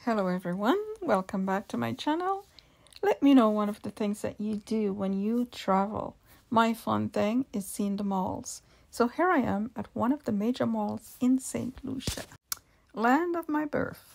Hello everyone, welcome back to my channel. Let me know one of the things that you do when you travel. My fun thing is seeing the malls. So here I am at one of the major malls in St Lucia, land of my birth.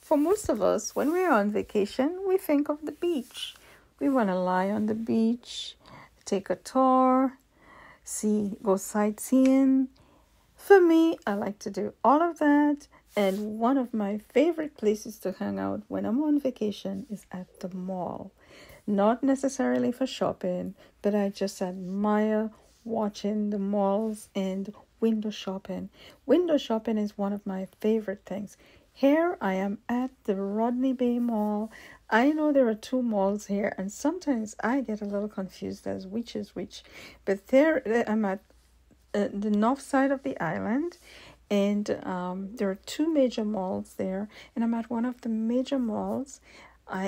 For most of us, when we're on vacation, we think of the beach. We want to lie on the beach, take a tour, go sightseeing. For me, I like to do all of that. And one of my favorite places to hang out when I'm on vacation is at the mall. Not necessarily for shopping, but I just admire watching the malls and window shopping. Window shopping is one of my favorite things. Here I am at the Rodney Bay Mall. I know there are two malls here, and sometimes I get a little confused as which is which. But there I'm at the north side of the island, and there are two major malls there, and I'm at one of the major malls.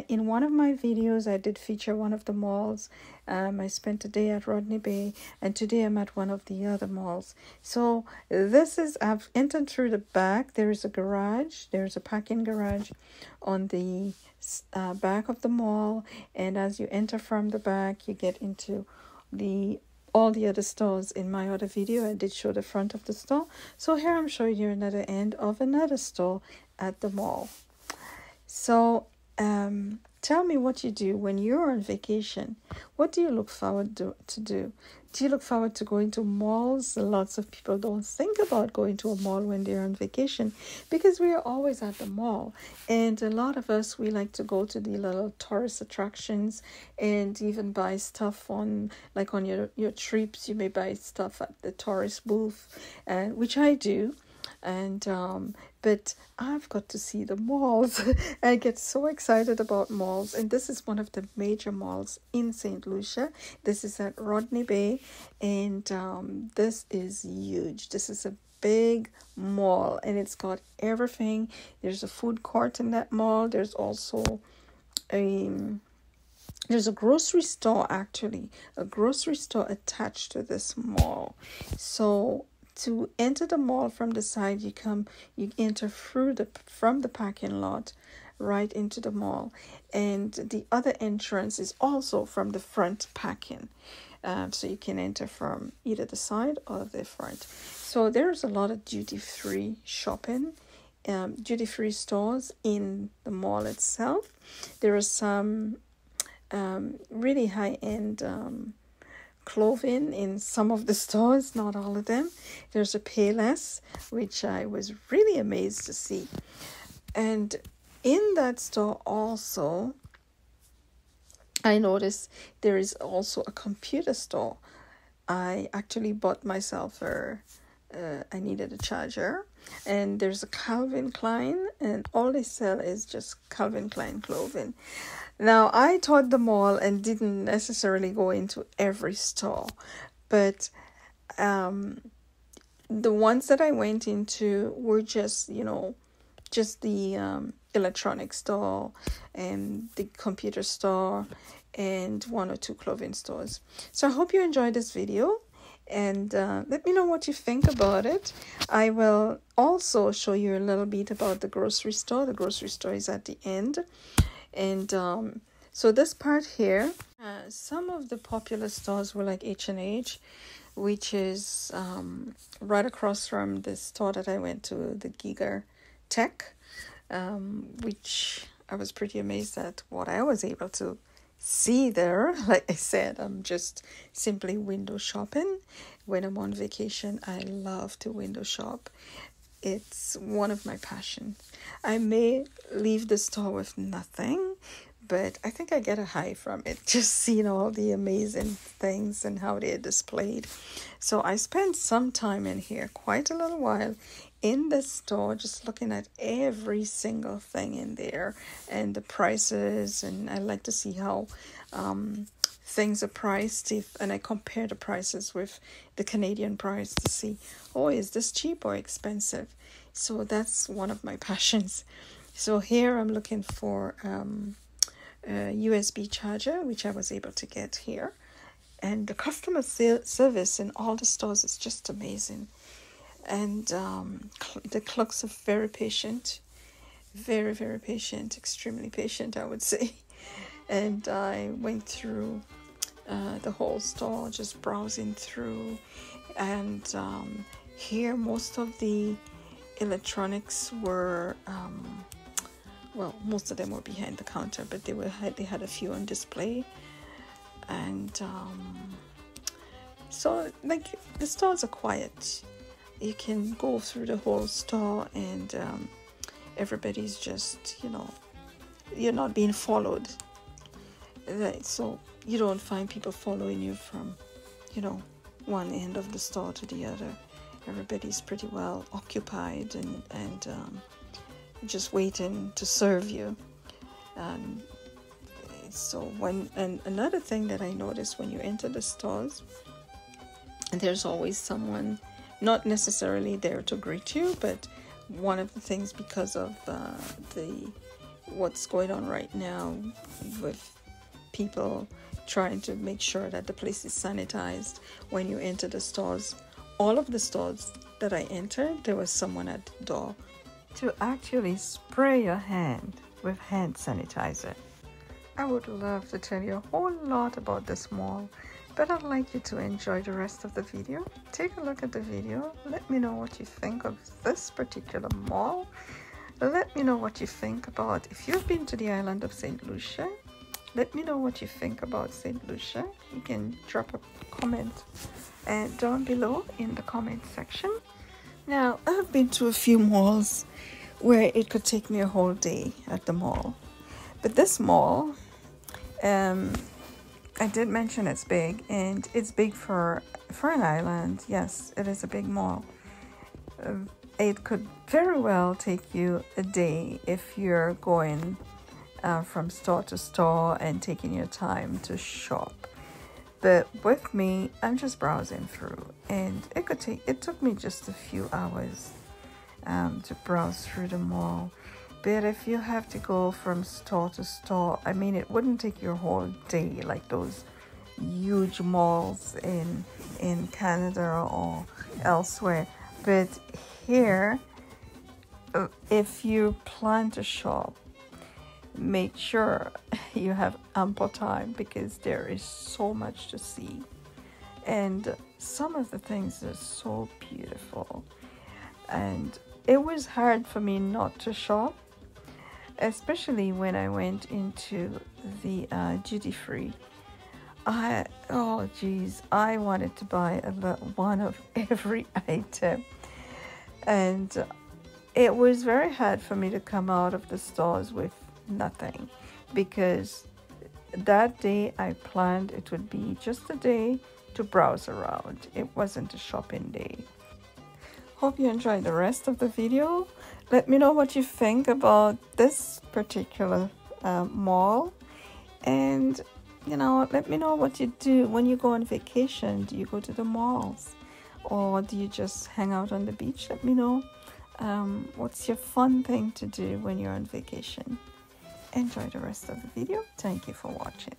In one of my videos, I did feature one of the malls. I spent a day at Rodney Bay, and today I'm at one of the other malls. So I've entered through the back. There is a garage. There's a parking garage on the back of the mall. And as you enter from the back, you get into all the other stores. In my other video, I did show the front of the store. So here I'm showing you another end of another store at the mall. So tell me what you do when you're on vacation. What do you look forward to do? Do you look forward to going to malls? Lots of people don't think about going to a mall when they're on vacation because we are always at the mall. And a lot of us, we like to go to the little tourist attractions and even buy stuff on your trips. You may buy stuff at the tourist booth, which I do. But I've got to see the malls. I get so excited about malls, and this is one of the major malls in St Lucia. This is at Rodney Bay, and this is huge. This is a big mall, and it's got everything. There's a food court in that mall. There's also there's a grocery store, actually, a grocery store attached to this mall. So to enter the mall from the side, you enter from the parking lot right into the mall, and the other entrance is also from the front parking. So you can enter from either the side or the front. So there's a lot of duty-free shopping, duty-free stores in the mall itself. There are some really high-end clothing in some of the stores, not all of them. There's a Payless, which I was really amazed to see. And in that store also, I noticed there is also a computer store. I actually bought myself I needed a charger, and there's a Calvin Klein, and all they sell is just Calvin Klein clothing. Now, I toured the mall and didn't necessarily go into every store, but the ones that I went into were just the electronics store and the computer store and one or two clothing stores. So I hope you enjoyed this video, and let me know what you think about it. I will also show you a little bit about the grocery store. The grocery store is at the end. And so this part here, some of the popular stores were like H&H, which is right across from the store that I went to, the Giga Tech. which I was pretty amazed at what I was able to see there. Like I said, I'm just simply window shopping. When I'm on vacation, I love to window shop. It's one of my passions. I may leave the store with nothing, but I think I get a high from it, just seeing all the amazing things and how they're displayed. So I spent some time in here, quite a little while, in the store, just looking at every single thing in there and the prices. And I like to see how things are priced, and I compare the prices with the Canadian price to see, oh, is this cheap or expensive? So that's one of my passions. So here I'm looking for a USB charger, which I was able to get here. And the customer service in all the stores is just amazing. And the clerks are very patient, very, very patient, extremely patient, I would say. And I went through the whole store, just browsing through. And here, most of the electronics were, well, most of them were behind the counter, but they had a few on display. And so, like, the stores are quiet. You can go through the whole store, and everybody's just, you're not being followed. Right? So you don't find people following you from, one end of the store to the other. Everybody's pretty well occupied and just waiting to serve you. So another thing that I noticed when you enter the stores, there's always someone, not necessarily there to greet you, but one of the things, because of what's going on right now with people trying to make sure that the place is sanitized when you enter the stores. All of the stores that I entered, there was someone at the door to actually spray your hand with hand sanitizer. I would love to tell you a whole lot about this mall, but I'd like you to enjoy the rest of the video. Take a look at the video. Let me know what you think of this particular mall. Let me know what you think about, if you've been to the island of St. Lucia. Let me know what you think about St. Lucia. You can drop a comment down below in the comment section. Now, I've been to a few malls where it could take me a whole day at the mall. But this mall, I did mention it's big, and it's big for an island. Yes, it is a big mall. It could very well take you a day if you're going from store to store and taking your time to shop. But with me, I'm just browsing through, and it took me just a few hours to browse through the mall. But if you have to go from store to store, I mean, it wouldn't take your whole day like those huge malls in Canada or elsewhere. But here, if you plan to shop, make sure you have ample time, because there is so much to see, and some of the things are so beautiful. And it was hard for me not to shop, especially when I went into the duty free. I wanted to buy one of every item, and it was very hard for me to come out of the stores with nothing, because that day I planned it would be just a day to browse around. It wasn't a shopping day. Hope you enjoyed the rest of the video. Let me know what you think about this particular mall, and let me know what you do when you go on vacation. Do you go to the malls, or do you just hang out on the beach? Let me know what's your fun thing to do when you're on vacation. Enjoy the rest of the video. Thank you for watching.